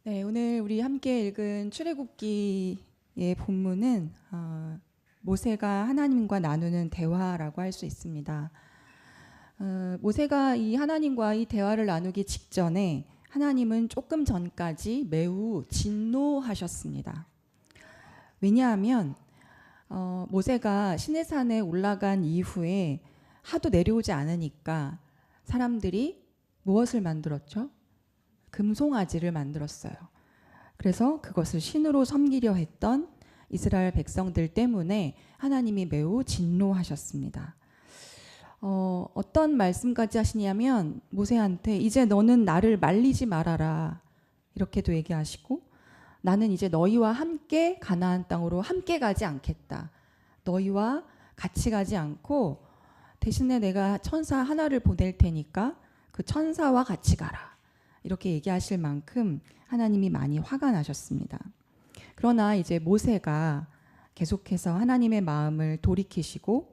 네, 오늘 우리 함께 읽은 출애굽기의 본문은 모세가 하나님과 나누는 대화라고 할 수 있습니다. 모세가 이 하나님과 이 대화를 나누기 직전에 하나님은 조금 전까지 매우 진노하셨습니다. 왜냐하면 모세가 시내산에 올라간 이후에 하도 내려오지 않으니까 사람들이 무엇을 만들었죠? 금송아지를 만들었어요. 그래서 그것을 신으로 섬기려 했던 이스라엘 백성들 때문에 하나님이 매우 진노하셨습니다. 어떤 말씀까지 하시냐면 모세한테 이제 너는 나를 말리지 말아라 이렇게도 얘기하시고, 나는 이제 너희와 함께 가나안 땅으로 함께 가지 않겠다. 너희와 같이 가지 않고 대신에 내가 천사 하나를 보낼 테니까 그 천사와 같이 가라. 이렇게 얘기하실 만큼 하나님이 많이 화가 나셨습니다. 그러나 이제 모세가 계속해서 하나님의 마음을 돌이키시고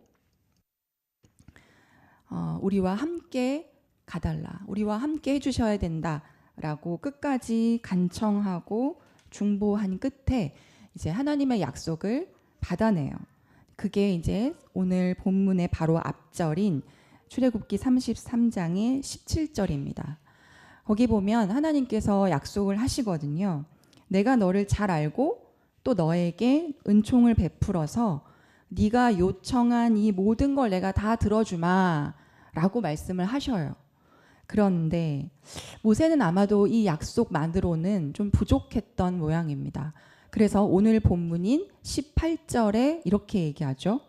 우리와 함께 가달라, 우리와 함께 해주셔야 된다라고 끝까지 간청하고 중보한 끝에 이제 하나님의 약속을 받아내요. 그게 이제 오늘 본문의 바로 앞절인 출애굽기 33장의 17절입니다. 거기 보면 하나님께서 약속을 하시거든요. 내가 너를 잘 알고 또 너에게 은총을 베풀어서 네가 요청한 이 모든 걸 내가 다 들어주마 라고 말씀을 하셔요. 그런데 모세는 아마도 이 약속만으로는 좀 부족했던 모양입니다. 그래서 오늘 본문인 18절에 이렇게 얘기하죠.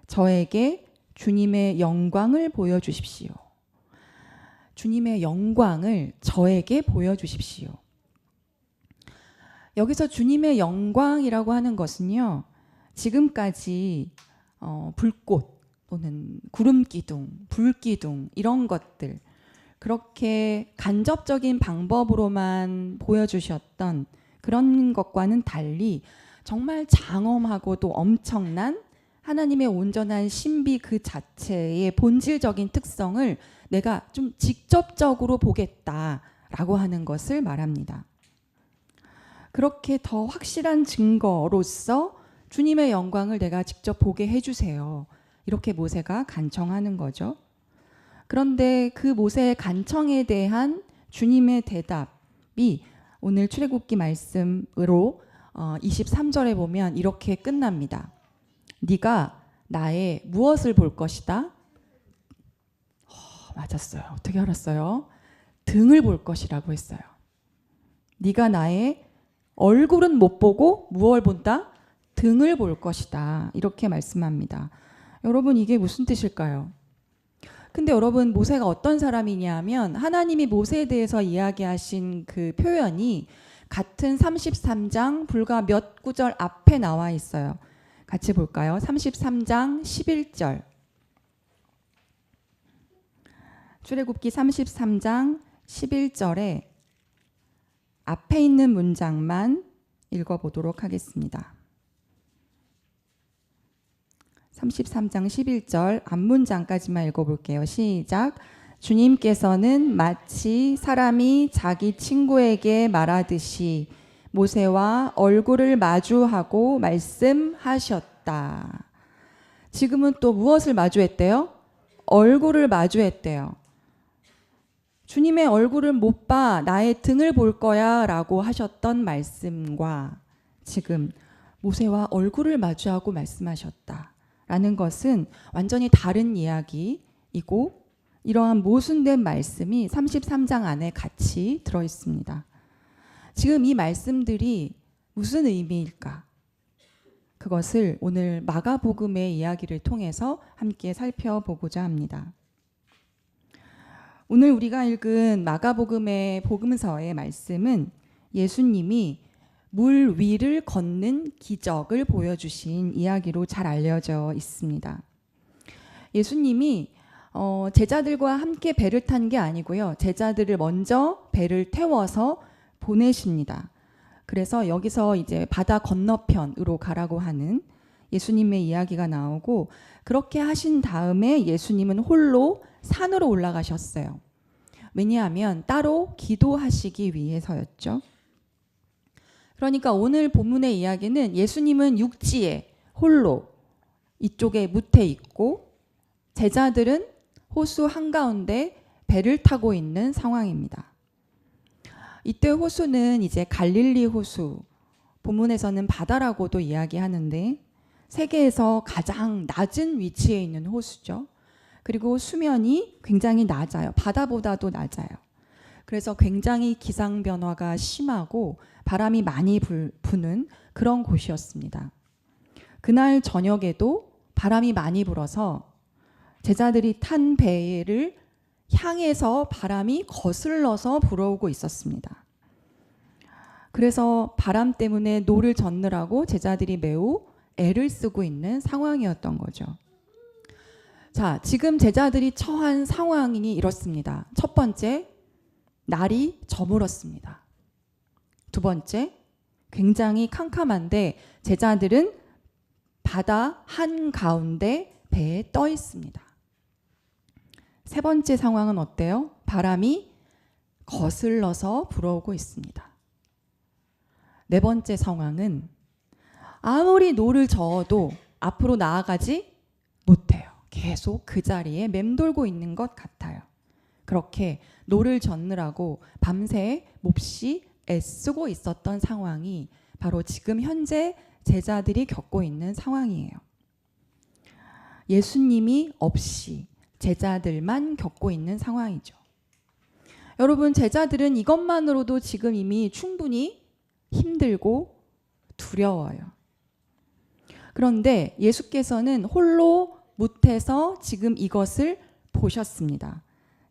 저에게 주님의 영광을 보여주십시오. 주님의 영광을 저에게 보여주십시오. 여기서 주님의 영광이라고 하는 것은요, 지금까지 불꽃 또는 구름기둥, 불기둥 이런 것들, 그렇게 간접적인 방법으로만 보여주셨던 그런 것과는 달리 정말 장엄하고도 엄청난 하나님의 온전한 신비 그 자체의 본질적인 특성을 내가 좀 직접적으로 보겠다라고 하는 것을 말합니다. 그렇게 더 확실한 증거로서 주님의 영광을 내가 직접 보게 해주세요. 이렇게 모세가 간청하는 거죠. 그런데 그 모세의 간청에 대한 주님의 대답이 오늘 출애굽기 말씀으로 23절에 보면 이렇게 끝납니다. 네가 나의 무엇을 볼 것이다? 맞았어요. 어떻게 알았어요? 등을 볼 것이라고 했어요. 네가 나의 얼굴은 못 보고 무엇을 본다? 등을 볼 것이다. 이렇게 말씀합니다. 여러분, 이게 무슨 뜻일까요? 근데 여러분, 모세가 어떤 사람이냐면 하나님이 모세에 대해서 이야기하신 그 표현이 같은 33장 불과 몇 구절 앞에 나와 있어요. 같이 볼까요? 33장 11절. 출애굽기 33장 11절에 앞에 있는 문장만 읽어보도록 하겠습니다. 33장 11절 앞문장까지만 읽어볼게요. 시작. 주님께서는 마치 사람이 자기 친구에게 말하듯이 모세와 얼굴을 마주하고 말씀하셨다. 지금은 또 무엇을 마주했대요? 얼굴을 마주했대요. 주님의 얼굴을 못 봐, 나의 등을 볼 거야 라고 하셨던 말씀과 지금 모세와 얼굴을 마주하고 말씀하셨다 라는 것은 완전히 다른 이야기이고, 이러한 모순된 말씀이 33장 안에 같이 들어있습니다. 지금 이 말씀들이 무슨 의미일까? 그것을 오늘 마가복음의 이야기를 통해서 함께 살펴보고자 합니다. 오늘 우리가 읽은 마가복음의 복음서의 말씀은 예수님이 물 위를 걷는 기적을 보여주신 이야기로 잘 알려져 있습니다. 예수님이 제자들과 함께 배를 탄 게 아니고요. 제자들을 먼저 배를 태워서 보내십니다. 그래서 여기서 이제 바다 건너편으로 가라고 하는 예수님의 이야기가 나오고, 그렇게 하신 다음에 예수님은 홀로 산으로 올라가셨어요. 왜냐하면 따로 기도하시기 위해서였죠. 그러니까 오늘 본문의 이야기는 예수님은 육지에 홀로 이쪽에 무태 있고 제자들은 호수 한가운데 배를 타고 있는 상황입니다. 이때 호수는 이제 갈릴리 호수, 본문에서는 바다라고도 이야기하는데 세계에서 가장 낮은 위치에 있는 호수죠. 그리고 수면이 굉장히 낮아요. 바다보다도 낮아요. 그래서 굉장히 기상 변화가 심하고 바람이 많이 부는 그런 곳이었습니다. 그날 저녁에도 바람이 많이 불어서 제자들이 탄 배를 향해서 바람이 거슬러서 불어오고 있었습니다. 그래서 바람 때문에 노를 젓느라고 제자들이 매우 애를 쓰고 있는 상황이었던 거죠. 자, 지금 제자들이 처한 상황이 이렇습니다. 첫 번째, 날이 저물었습니다. 두 번째, 굉장히 캄캄한데 제자들은 바다 한가운데 배에 떠 있습니다. 세 번째 상황은 어때요? 바람이 거슬러서 불어오고 있습니다. 네 번째 상황은 아무리 노를 저어도 앞으로 나아가지 못해요. 계속 그 자리에 맴돌고 있는 것 같아요. 그렇게 노를 젓느라고 밤새 몹시 애쓰고 있었던 상황이 바로 지금 현재 제자들이 겪고 있는 상황이에요. 예수님이 없이 제자들만 겪고 있는 상황이죠. 여러분, 제자들은 이것만으로도 지금 이미 충분히 힘들고 두려워요. 그런데 예수께서는 홀로 못해서 지금 이것을 보셨습니다.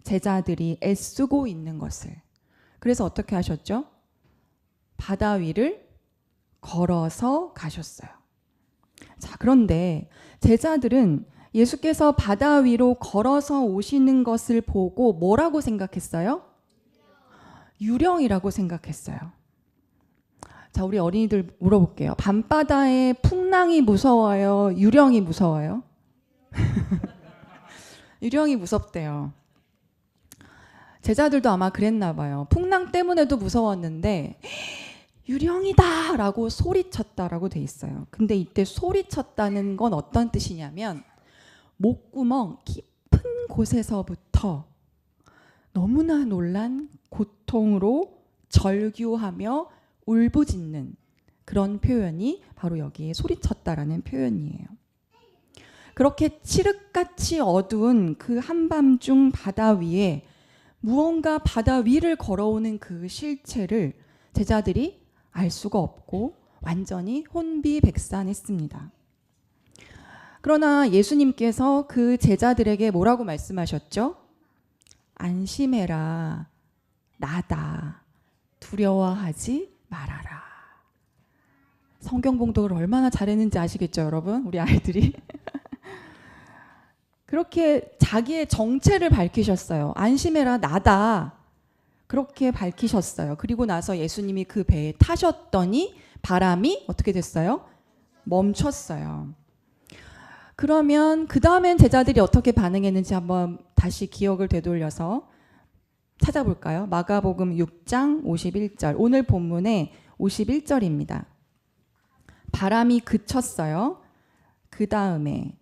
제자들이 애쓰고 있는 것을. 그래서 어떻게 하셨죠? 바다 위를 걸어서 가셨어요. 자, 그런데 제자들은 예수께서 바다 위로 걸어서 오시는 것을 보고 뭐라고 생각했어요? 유령이라고 생각했어요. 자, 우리 어린이들 물어볼게요. 밤바다에 풍랑이 무서워요? 유령이 무서워요? 유령이 무섭대요. 제자들도 아마 그랬나 봐요. 풍랑 때문에도 무서웠는데 유령이다 라고 소리쳤다라고 돼 있어요. 근데 이때 소리쳤다는 건 어떤 뜻이냐면 목구멍 깊은 곳에서부터 너무나 놀란 고통으로 절규하며 울부짖는 그런 표현이 바로 여기에 소리쳤다라는 표현이에요. 그렇게 칠흑같이 어두운 그 한밤중 바다 위에 무언가 바다 위를 걸어오는 그 실체를 제자들이 알 수가 없고 완전히 혼비백산했습니다. 그러나 예수님께서 그 제자들에게 뭐라고 말씀하셨죠? 안심해라, 나다, 두려워하지 말아라. 성경 봉독을 얼마나 잘했는지 아시겠죠, 여러분? 우리 아이들이. 그렇게 자기의 정체를 밝히셨어요. 안심해라, 나다. 그렇게 밝히셨어요. 그리고 나서 예수님이 그 배에 타셨더니 바람이 어떻게 됐어요? 멈췄어요. 그러면 그 다음엔 제자들이 어떻게 반응했는지 한번 다시 기억을 되돌려서 찾아볼까요? 마가복음 6장 51절. 오늘 본문의 51절입니다. 바람이 그쳤어요. 그 다음에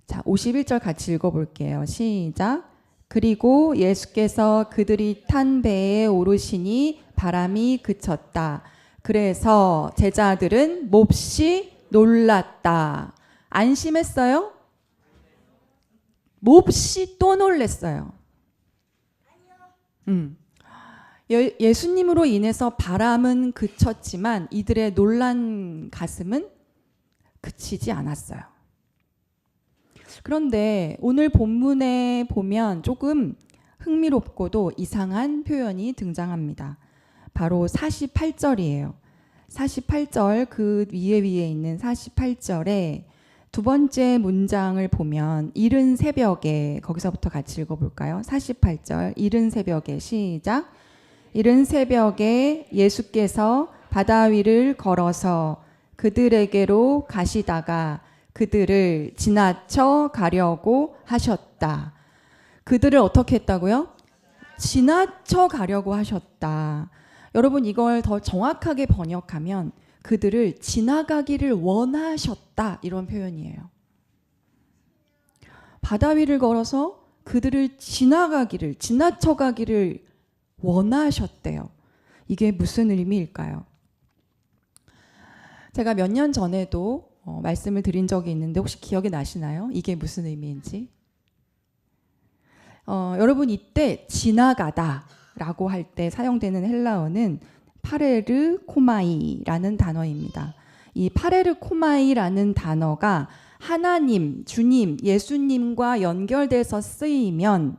자, 51절 같이 읽어볼게요. 시작. 그리고 예수께서 그들이 탄 배에 오르시니 바람이 그쳤다. 그래서 제자들은 몹시 놀랐다. 안심했어요? 몹시 또 놀랐어요. 예수님으로 인해서 바람은 그쳤지만 이들의 놀란 가슴은 그치지 않았어요. 그런데 오늘 본문에 보면 조금 흥미롭고도 이상한 표현이 등장합니다. 바로 48절이에요. 48절 그 위에 있는 48절에 두 번째 문장을 보면 이른 새벽에 거기서부터 같이 읽어볼까요? 48절 이른 새벽에 시작. 이른 새벽에 예수께서 바다 위를 걸어서 그들에게로 가시다가 그들을 지나쳐 가려고 하셨다. 그들을 어떻게 했다고요? 지나쳐 가려고 하셨다. 여러분 이걸 더 정확하게 번역하면 그들을 지나가기를 원하셨다 이런 표현이에요. 바다 위를 걸어서 그들을 지나쳐가기를 원하셨대요. 이게 무슨 의미일까요? 제가 몇 년 전에도 말씀을 드린 적이 있는데 혹시 기억이 나시나요? 이게 무슨 의미인지? 여러분 이때 지나가다 라고 할 때 사용되는 헬라어는 파레르 코마이라는 단어입니다. 이 파레르 코마이라는 단어가 하나님, 주님, 예수님과 연결돼서 쓰이면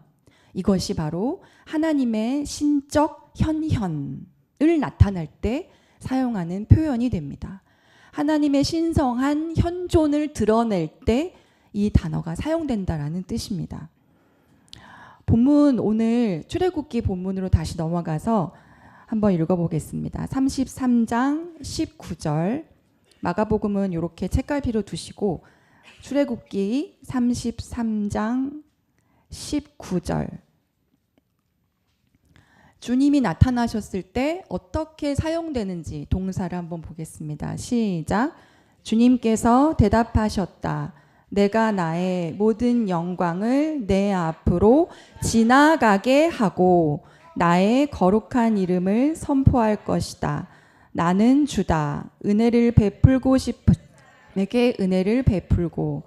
이것이 바로 하나님의 신적 현현을 나타낼 때 사용하는 표현이 됩니다. 하나님의 신성한 현존을 드러낼 때 이 단어가 사용된다라는 뜻입니다. 본문 오늘 출애굽기 본문으로 다시 넘어가서 한번 읽어보겠습니다. 33장 19절 마가복음은 이렇게 책갈피로 두시고 출애굽기 33장 19절 주님이 나타나셨을 때 어떻게 사용되는지 동사를 한번 보겠습니다. 시작. 주님께서 대답하셨다. 내가 나의 모든 영광을 내 앞으로 지나가게 하고 나의 거룩한 이름을 선포할 것이다. 나는 주다. 은혜를 베풀고 싶은 내게 은혜를 베풀고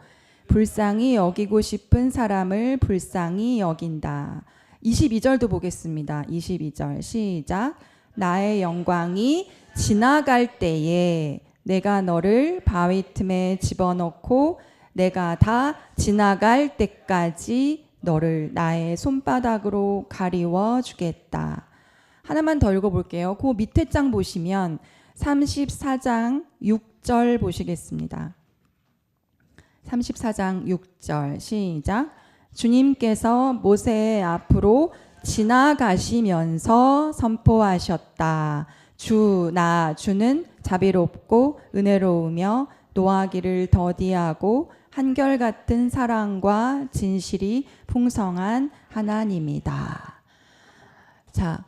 불쌍히 여기고 싶은 사람을 불쌍히 여긴다. 22절도 보겠습니다. 22절 시작. 나의 영광이 지나갈 때에 내가 너를 바위 틈에 집어넣고 내가 다 지나갈 때까지 너를 나의 손바닥으로 가리워 주겠다. 하나만 더 읽어볼게요. 그 밑에 장 보시면 34장 6절 보시겠습니다. 34장 6절 시작. 주님께서 모세의 앞으로 지나가시면서 선포하셨다. 주는 자비롭고 은혜로우며 노하기를 더디하고 한결같은 사랑과 진실이 풍성한 하나님이다. 자,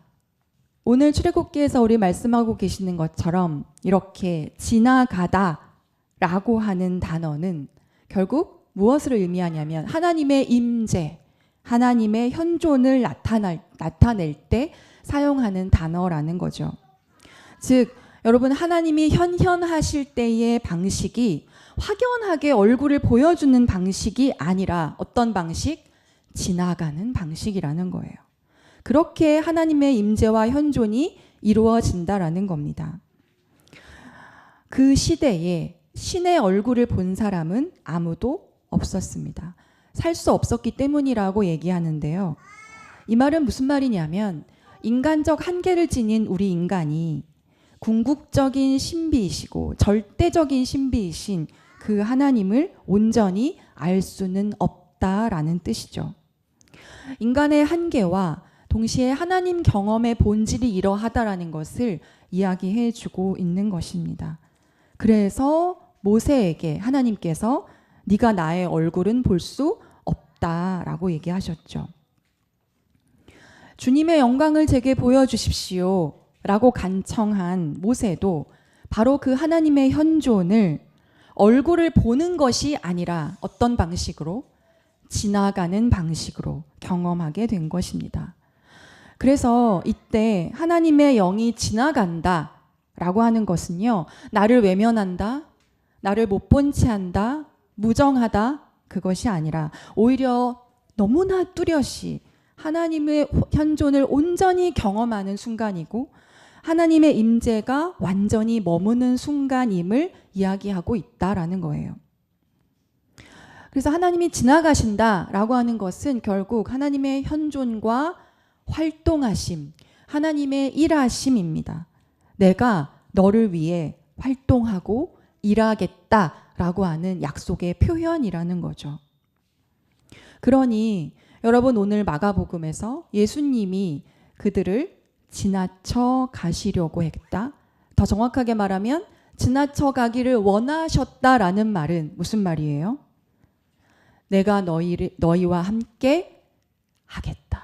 오늘 출애굽기에서 우리 말씀하고 계시는 것처럼 이렇게 지나가다 라고 하는 단어는 결국 무엇을 의미하냐면 하나님의 임재, 하나님의 현존을 나타낼 때 사용하는 단어라는 거죠. 즉 여러분 하나님이 현현하실 때의 방식이 확연하게 얼굴을 보여주는 방식이 아니라 어떤 방식? 지나가는 방식이라는 거예요. 그렇게 하나님의 임재와 현존이 이루어진다라는 겁니다. 그 시대에 신의 얼굴을 본 사람은 아무도 없었습니다. 살 수 없었기 때문이라고 얘기하는데요. 이 말은 무슨 말이냐면 인간적 한계를 지닌 우리 인간이 궁극적인 신비이시고 절대적인 신비이신 그 하나님을 온전히 알 수는 없다라는 뜻이죠. 인간의 한계와 동시에 하나님 경험의 본질이 이러하다라는 것을 이야기해 주고 있는 것입니다. 그래서 모세에게 하나님께서 네가 나의 얼굴은 볼 수 없다라고 얘기하셨죠. 주님의 영광을 제게 보여주십시오 라고 간청한 모세도 바로 그 하나님의 현존을 얼굴을 보는 것이 아니라 어떤 방식으로? 지나가는 방식으로 경험하게 된 것입니다. 그래서 이때 하나님의 영이 지나간다 라고 하는 것은요, 나를 외면한다, 나를 못 본 채 한다, 무정하다, 그것이 아니라 오히려 너무나 뚜렷이 하나님의 현존을 온전히 경험하는 순간이고 하나님의 임재가 완전히 머무는 순간임을 이야기하고 있다라는 거예요. 그래서 하나님이 지나가신다라고 하는 것은 결국 하나님의 현존과 활동하심, 하나님의 일하심입니다. 내가 너를 위해 활동하고 일하겠다라고 하는 약속의 표현이라는 거죠. 그러니 여러분 오늘 마가복음에서 예수님이 그들을 지나쳐 가시려고 했다. 더 정확하게 말하면 지나쳐 가기를 원하셨다라는 말은 무슨 말이에요? 내가 너희와 함께 하겠다.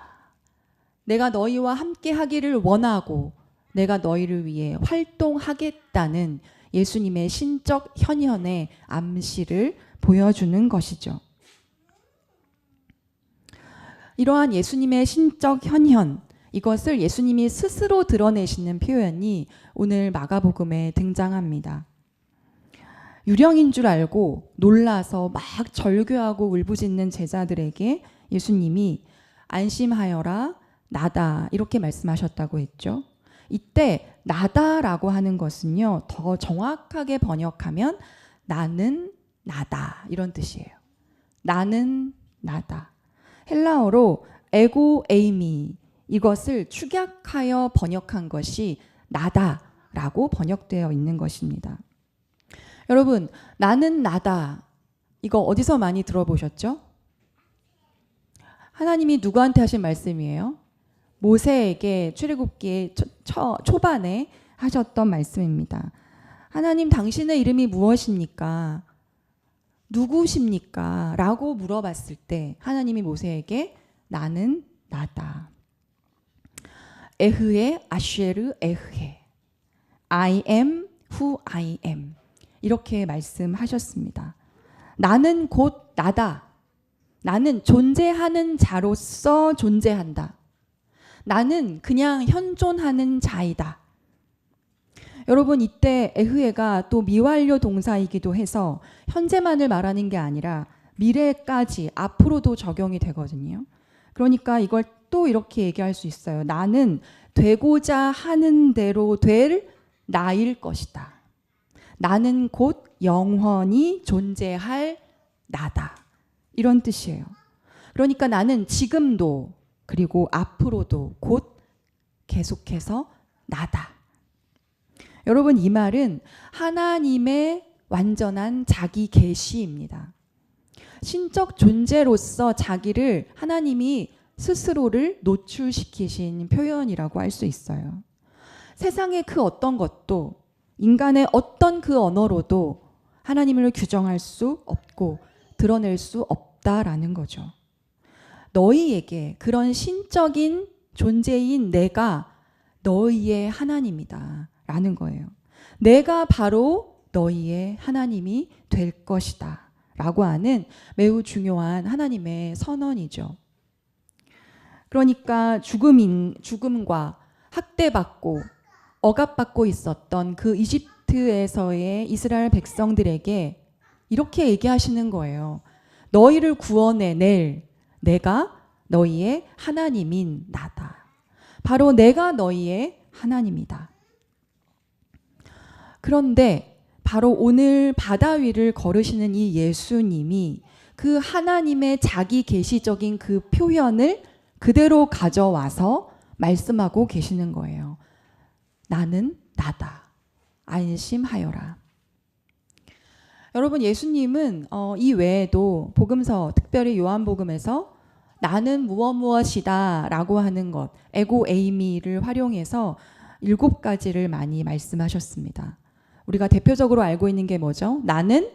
내가 너희와 함께 하기를 원하고 내가 너희를 위해 활동하겠다는 예수님의 신적 현현의 암시를 보여주는 것이죠. 이러한 예수님의 신적 현현, 이것을 예수님이 스스로 드러내시는 표현이 오늘 마가복음에 등장합니다. 유령인 줄 알고 놀라서 막 절규하고 울부짖는 제자들에게 예수님이 안심하여라, 나다, 이렇게 말씀하셨다고 했죠. 이때 나다라고 하는 것은요, 더 정확하게 번역하면 나는 나다, 이런 뜻이에요. 나는 나다. 헬라어로 에고 에이미, 이것을 축약하여 번역한 것이 나다라고 번역되어 있는 것입니다. 여러분, 나는 나다, 이거 어디서 많이 들어보셨죠? 하나님이 누구한테 하신 말씀이에요? 모세에게 출애굽기의 초반에 하셨던 말씀입니다. 하나님, 당신의 이름이 무엇입니까? 누구십니까? 라고 물어봤을 때 하나님이 모세에게 나는 나다. 에흐에 아쉐르 에흐에 I am who I am, 이렇게 말씀하셨습니다. 나는 곧 나다. 나는 존재하는 자로서 존재한다. 나는 그냥 현존하는 자이다. 여러분, 이때 에흐에가 또 미완료 동사이기도 해서 현재만을 말하는 게 아니라 미래까지 앞으로도 적용이 되거든요. 그러니까 이걸 또 이렇게 얘기할 수 있어요. 나는 되고자 하는 대로 될 나일 것이다. 나는 곧 영원히 존재할 나다. 이런 뜻이에요. 그러니까 나는 지금도 그리고 앞으로도 곧 계속해서 나다. 여러분, 이 말은 하나님의 완전한 자기 계시입니다. 신적 존재로서 자기를 하나님이 스스로를 노출시키신 표현이라고 할 수 있어요. 세상의 그 어떤 것도, 인간의 어떤 그 언어로도 하나님을 규정할 수 없고 드러낼 수 없다라는 거죠. 너희에게 그런 신적인 존재인 내가 너희의 하나님이다 라는 거예요. 내가 바로 너희의 하나님이 될 것이다 라고 하는 매우 중요한 하나님의 선언이죠. 그러니까 죽음과 학대받고 억압받고 있었던 그 이집트에서의 이스라엘 백성들에게 이렇게 얘기하시는 거예요. 너희를 구원해낼 내가 너희의 하나님인 나다. 바로 내가 너희의 하나님이다. 그런데 바로 오늘 바다 위를 걸으시는 이 예수님이 그 하나님의 자기 계시적인 그 표현을 그대로 가져와서 말씀하고 계시는 거예요. 나는 나다. 안심하여라. 여러분, 예수님은 이 외에도 복음서, 특별히 요한복음에서 나는 무엇이다 라고 하는 것, 에고 에이미를 활용해서 7가지를 많이 말씀하셨습니다. 우리가 대표적으로 알고 있는 게 뭐죠? 나는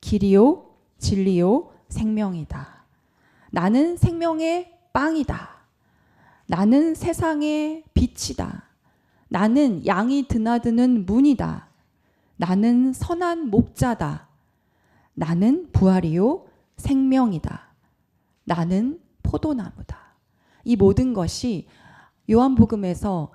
길이요, 진리요, 생명이다. 나는 생명의 빵이다. 나는 세상의 빛이다. 나는 양이 드나드는 문이다. 나는 선한 목자다. 나는 부활이요, 생명이다. 나는 포도나무다. 이 모든 것이 요한복음에서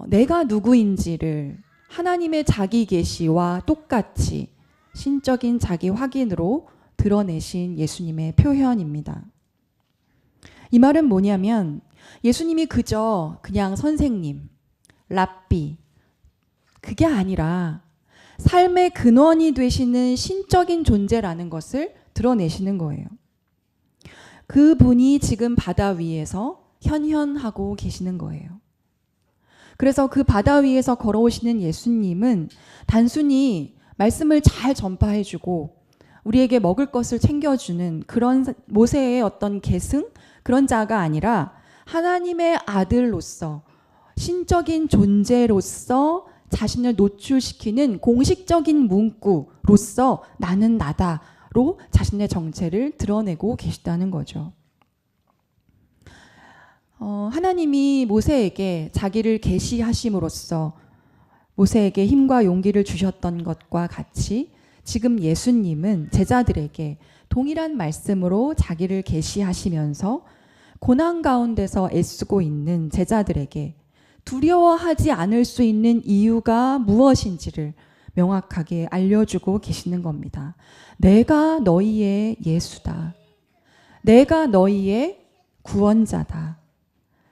내가 누구인지를 하나님의 자기 계시와 똑같이 신적인 자기 확인으로 드러내신 예수님의 표현입니다. 이 말은 뭐냐면 예수님이 그냥 선생님, 랍비, 그게 아니라 삶의 근원이 되시는 신적인 존재라는 것을 드러내시는 거예요. 그분이 지금 바다 위에서 현현하고 계시는 거예요. 그래서 그 바다 위에서 걸어오시는 예수님은 단순히 말씀을 잘 전파해주고 우리에게 먹을 것을 챙겨주는 그런 모세의 어떤 계승, 그런 자가 아니라 하나님의 아들로서 신적인 존재로서 자신을 노출시키는 공식적인 문구로서 나는 나다로 자신의 정체를 드러내고 계시다는 거죠. 하나님이 모세에게 자기를 계시하심으로써 모세에게 힘과 용기를 주셨던 것과 같이 지금 예수님은 제자들에게 동일한 말씀으로 자기를 계시하시면서 고난 가운데서 애쓰고 있는 제자들에게 두려워하지 않을 수 있는 이유가 무엇인지를 명확하게 알려주고 계시는 겁니다. 내가 너희의 예수다. 내가 너희의 구원자다.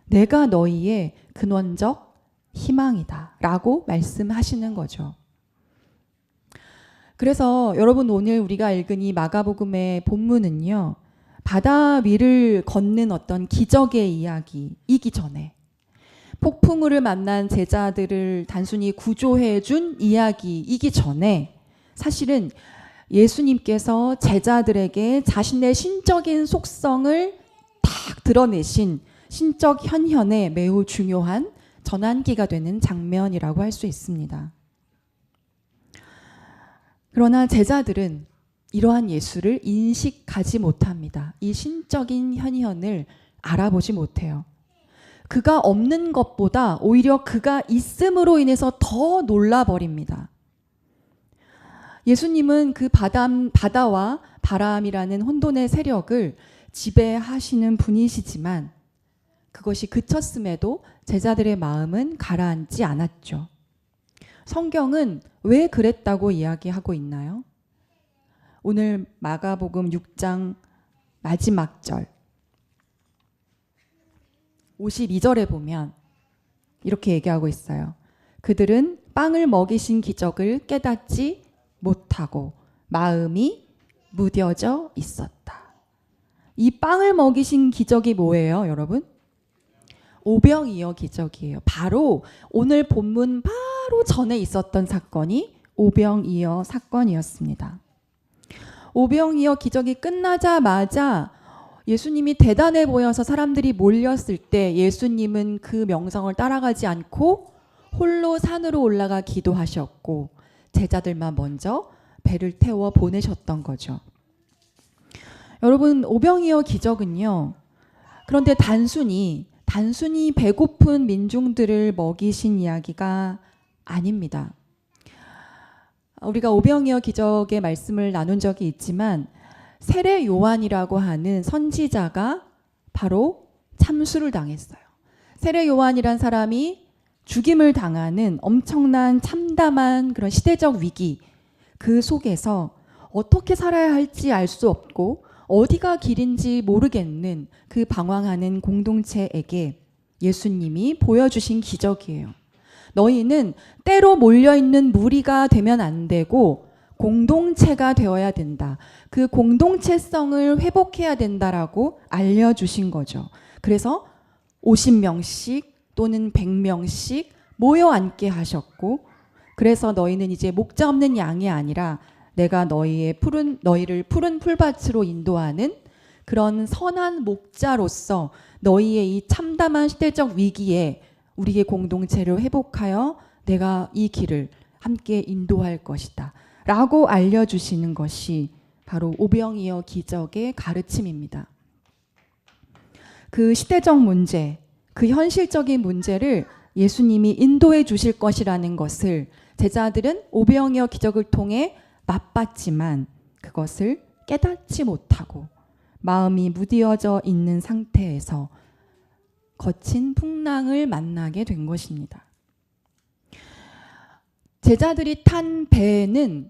내가 너희의 근원적 희망이다. 라고 말씀하시는 거죠. 그래서 여러분 오늘 우리가 읽은 이 마가복음의 본문은요. 바다 위를 걷는 어떤 기적의 이야기이기 전에 폭풍우를 만난 제자들을 단순히 구조해 준 이야기이기 전에 사실은 예수님께서 제자들에게 자신의 신적인 속성을 딱 드러내신 신적 현현에 매우 중요한 전환기가 되는 장면이라고 할 수 있습니다. 그러나 제자들은 이러한 예수를 인식하지 못합니다. 이 신적인 현현을 알아보지 못해요. 그가 없는 것보다 오히려 그가 있음으로 인해서 더 놀라버립니다. 예수님은 그 바다와 바람이라는 혼돈의 세력을 지배하시는 분이시지만 그것이 그쳤음에도 제자들의 마음은 가라앉지 않았죠. 성경은 왜 그랬다고 이야기하고 있나요? 오늘 마가복음 6장 마지막 절 52절에 보면 이렇게 얘기하고 있어요. 그들은 빵을 먹이신 기적을 깨닫지 못하고 마음이 무뎌져 있었다. 이 빵을 먹이신 기적이 뭐예요, 여러분? 오병이어 기적이에요. 바로 오늘 본문 바로 전에 있었던 사건이 오병이어 사건이었습니다. 오병이어 기적이 끝나자마자 예수님이 대단해 보여서 사람들이 몰렸을 때 예수님은 그 명성을 따라가지 않고 홀로 산으로 올라가 기도하셨고 제자들만 먼저 배를 태워 보내셨던 거죠. 여러분 오병이어 기적은요. 그런데 단순히 배고픈 민중들을 먹이신 이야기가 아닙니다. 우리가 오병이어 기적의 말씀을 나눈 적이 있지만 세례 요한이라고 하는 선지자가 바로 참수를 당했어요. 세례 요한이란 사람이 죽임을 당하는 엄청난 참담한 그런 시대적 위기 그 속에서 어떻게 살아야 할지 알 수 없고 어디가 길인지 모르겠는 그 방황하는 공동체에게 예수님이 보여주신 기적이에요. 너희는 때로 몰려있는 무리가 되면 안 되고 공동체가 되어야 된다. 그 공동체성을 회복해야 된다라고 알려주신 거죠. 그래서 50명씩 또는 100명씩 모여 앉게 하셨고 그래서 너희는 이제 목자 없는 양이 아니라 내가 너희를 푸른 풀밭으로 인도하는 그런 선한 목자로서 너희의 이 참담한 시대적 위기에 우리의 공동체를 회복하여 내가 이 길을 함께 인도할 것이다. 라고 알려주시는 것이 바로 오병이어 기적의 가르침입니다. 그 시대적 문제, 그 현실적인 문제를 예수님이 인도해 주실 것이라는 것을 제자들은 오병이어 기적을 통해 맛봤지만 그것을 깨닫지 못하고 마음이 무디어져 있는 상태에서 거친 풍랑을 만나게 된 것입니다. 제자들이 탄 배는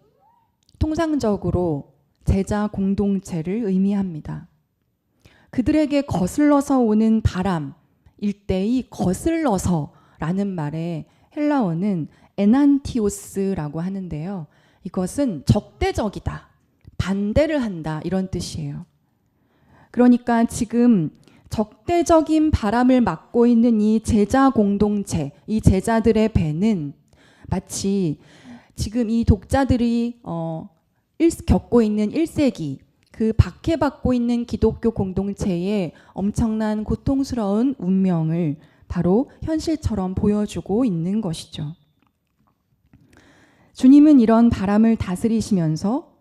통상적으로 제자 공동체를 의미합니다. 그들에게 거슬러서 오는 바람, 일대의 거슬러서라는 말의 헬라어는 에난티오스라고 하는데요. 이것은 적대적이다, 반대를 한다 이런 뜻이에요. 그러니까 지금 적대적인 바람을 맞고 있는 이 제자 공동체, 이 제자들의 배는 마치 지금 이 독자들이 겪고 있는 1세기 그 박해받고 있는 기독교 공동체의 엄청난 고통스러운 운명을 바로 현실처럼 보여주고 있는 것이죠. 주님은 이런 바람을 다스리시면서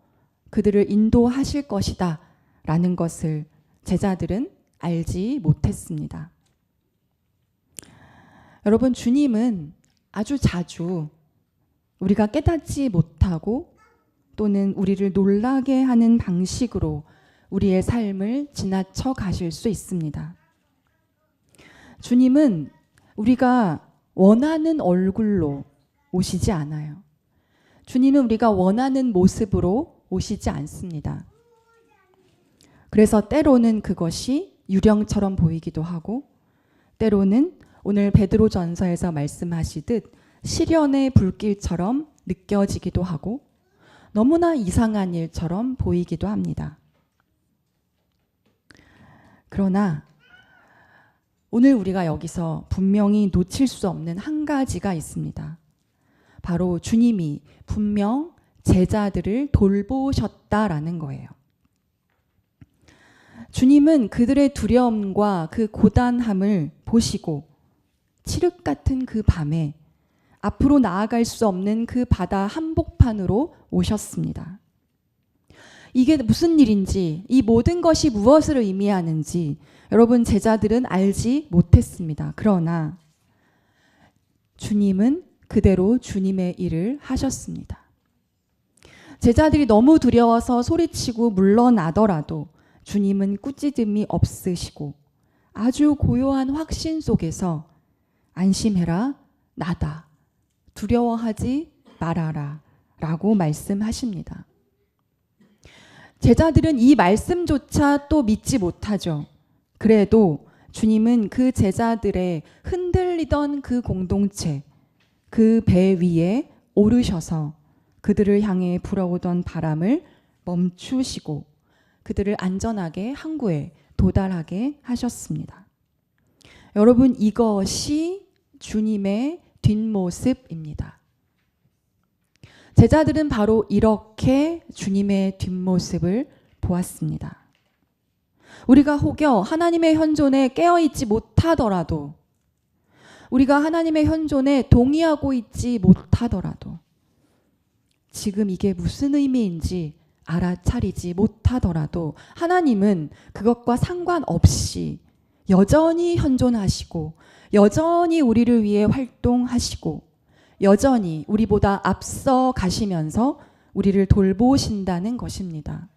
그들을 인도하실 것이다 라는 것을 제자들은 알지 못했습니다. 여러분, 주님은 아주 자주 우리가 깨닫지 못하고 또는 우리를 놀라게 하는 방식으로 우리의 삶을 지나쳐 가실 수 있습니다. 주님은 우리가 원하는 얼굴로 오시지 않아요. 주님은 우리가 원하는 모습으로 오시지 않습니다. 그래서 때로는 그것이 유령처럼 보이기도 하고, 때로는 오늘 베드로전서에서 말씀하시듯 시련의 불길처럼 느껴지기도 하고, 너무나 이상한 일처럼 보이기도 합니다. 그러나 오늘 우리가 여기서 분명히 놓칠 수 없는 한 가지가 있습니다. 바로 주님이 분명 제자들을 돌보셨다라는 거예요. 주님은 그들의 두려움과 그 고단함을 보시고 칠흑 같은 그 밤에 앞으로 나아갈 수 없는 그 바다 한복판으로 오셨습니다. 이게 무슨 일인지, 이 모든 것이 무엇을 의미하는지 여러분, 제자들은 알지 못했습니다. 그러나 주님은 그대로 주님의 일을 하셨습니다. 제자들이 너무 두려워서 소리치고 물러나더라도 주님은 꾸짖음이 없으시고 아주 고요한 확신 속에서 안심해라, 나다, 두려워하지 말아라 라고 말씀하십니다. 제자들은 이 말씀조차 또 믿지 못하죠. 그래도 주님은 그 제자들의 흔들리던 그 공동체, 그 배 위에 오르셔서 그들을 향해 불어오던 바람을 멈추시고 그들을 안전하게 항구에 도달하게 하셨습니다. 여러분, 이것이 주님의 뒷모습입니다. 제자들은 바로 이렇게 주님의 뒷모습을 보았습니다. 우리가 혹여 하나님의 현존에 깨어있지 못하더라도, 우리가 하나님의 현존에 동의하고 있지 못하더라도, 지금 이게 무슨 의미인지 알아차리지 못하더라도 하나님은 그것과 상관없이 여전히 현존하시고 여전히 우리를 위해 활동하시고 여전히 우리보다 앞서 가시면서 우리를 돌보신다는 것입니다.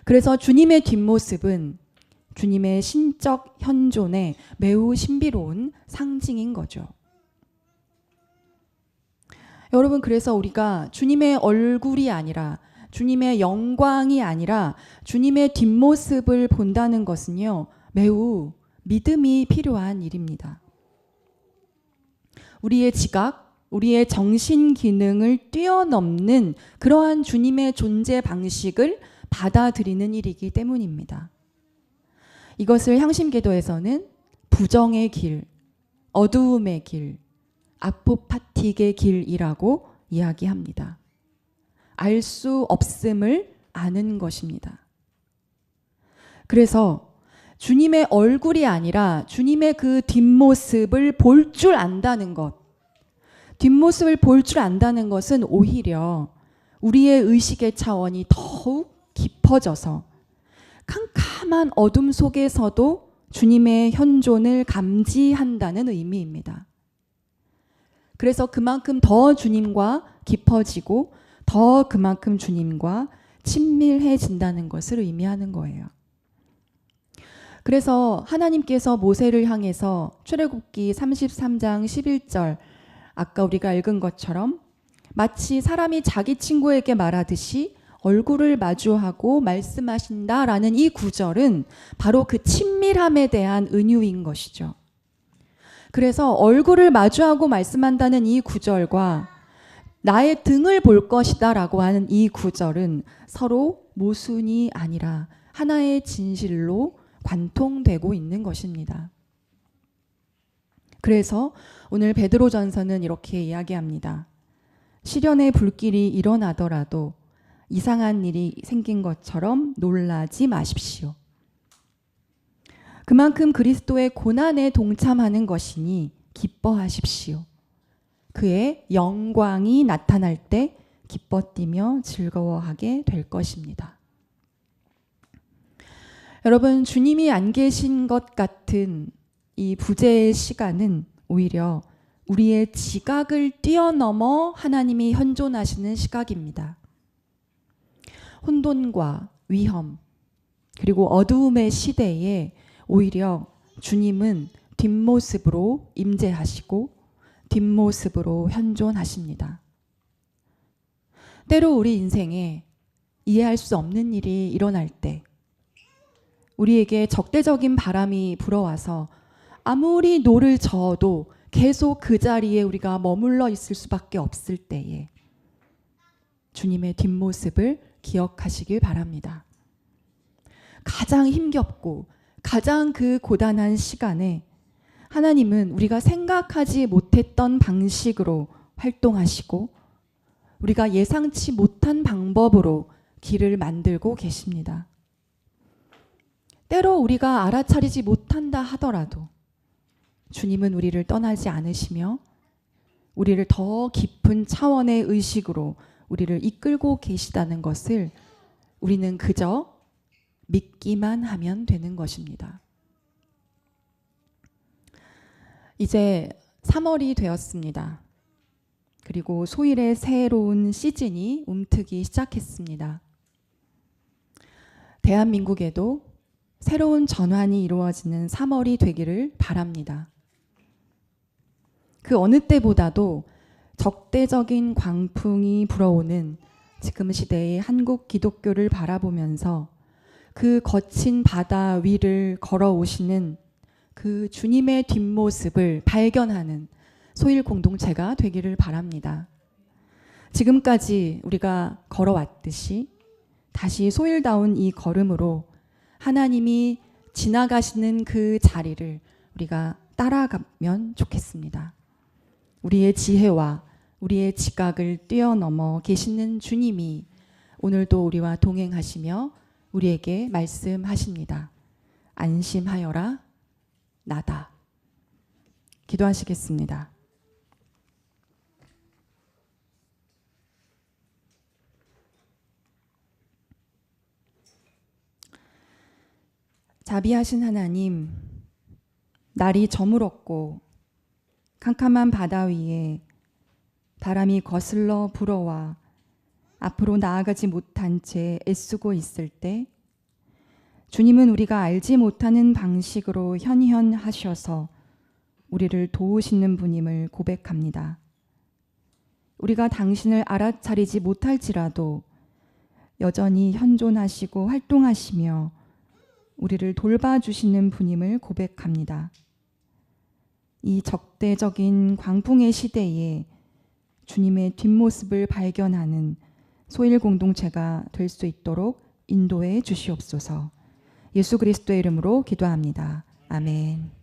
그래서 주님의 뒷모습은 주님의 신적 현존의 매우 신비로운 상징인 거죠. 여러분, 그래서 우리가 주님의 얼굴이 아니라, 주님의 영광이 아니라 주님의 뒷모습을 본다는 것은요, 매우 믿음이 필요한 일입니다. 우리의 지각, 우리의 정신 기능을 뛰어넘는 그러한 주님의 존재 방식을 받아들이는 일이기 때문입니다. 이것을 향심기도에서는 부정의 길, 어두움의 길, 아포파틱의 길이라고 이야기합니다. 알 수 없음을 아는 것입니다. 그래서 주님의 얼굴이 아니라 주님의 그 뒷모습을 볼 줄 안다는 것, 뒷모습을 볼 줄 안다는 것은 오히려 우리의 의식의 차원이 더욱 깊어져서 캄캄한 어둠 속에서도 주님의 현존을 감지한다는 의미입니다. 그래서 그만큼 더 주님과 깊어지고 더 그만큼 주님과 친밀해진다는 것을 의미하는 거예요. 그래서 하나님께서 모세를 향해서 출애굽기 33장 11절, 아까 우리가 읽은 것처럼 마치 사람이 자기 친구에게 말하듯이 얼굴을 마주하고 말씀하신다라는 이 구절은 바로 그 친밀함에 대한 은유인 것이죠. 그래서 얼굴을 마주하고 말씀한다는 이 구절과 나의 등을 볼 것이다 라고 하는 이 구절은 서로 모순이 아니라 하나의 진실로 관통되고 있는 것입니다. 그래서 오늘 베드로전서는 이렇게 이야기합니다. 시련의 불길이 일어나더라도 이상한 일이 생긴 것처럼 놀라지 마십시오. 그만큼 그리스도의 고난에 동참하는 것이니 기뻐하십시오. 그의 영광이 나타날 때 기뻐 뛰며 즐거워하게 될 것입니다. 여러분, 주님이 안 계신 것 같은 이 부재의 시간은 오히려 우리의 지각을 뛰어넘어 하나님이 현존하시는 시각입니다. 혼돈과 위험, 그리고 어두움의 시대에 오히려 주님은 뒷모습으로 임재하시고 뒷모습으로 현존하십니다. 때로 우리 인생에 이해할 수 없는 일이 일어날 때, 우리에게 적대적인 바람이 불어와서 아무리 노를 저어도 계속 그 자리에 우리가 머물러 있을 수밖에 없을 때에 주님의 뒷모습을 기억하시길 바랍니다. 가장 힘겹고 가장 그 고단한 시간에 하나님은 우리가 생각하지 못했던 방식으로 활동하시고 우리가 예상치 못한 방법으로 길을 만들고 계십니다. 때로 우리가 알아차리지 못한다 하더라도 주님은 우리를 떠나지 않으시며 우리를 더 깊은 차원의 의식으로 우리를 이끌고 계시다는 것을 우리는 그저 믿기만 하면 되는 것입니다. 이제 3월이 되었습니다. 그리고 소일의 새로운 시즌이 움트기 시작했습니다. 대한민국에도 새로운 전환이 이루어지는 3월이 되기를 바랍니다. 그 어느 때보다도 적대적인 광풍이 불어오는 지금 시대의 한국 기독교를 바라보면서 그 거친 바다 위를 걸어오시는 그 주님의 뒷모습을 발견하는 소일 공동체가 되기를 바랍니다. 지금까지 우리가 걸어왔듯이 다시 소일다운 이 걸음으로 하나님이 지나가시는 그 자리를 우리가 따라가면 좋겠습니다. 우리의 지혜와 우리의 지각을 뛰어넘어 계시는 주님이 오늘도 우리와 동행하시며 우리에게 말씀하십니다. 안심하여라, 나다. 기도하시겠습니다. 자비하신 하나님, 날이 저물었고 캄캄한 바다 위에 바람이 거슬러 불어와 앞으로 나아가지 못한 채 애쓰고 있을 때 주님은 우리가 알지 못하는 방식으로 현현하셔서 우리를 도우시는 분임을 고백합니다. 우리가 당신을 알아차리지 못할지라도 여전히 현존하시고 활동하시며 우리를 돌봐주시는 분임을 고백합니다. 이 적대적인 광풍의 시대에 주님의 뒷모습을 발견하는 소일 공동체가 될 수 있도록 인도해 주시옵소서. 예수 그리스도의 이름으로 기도합니다. 아멘.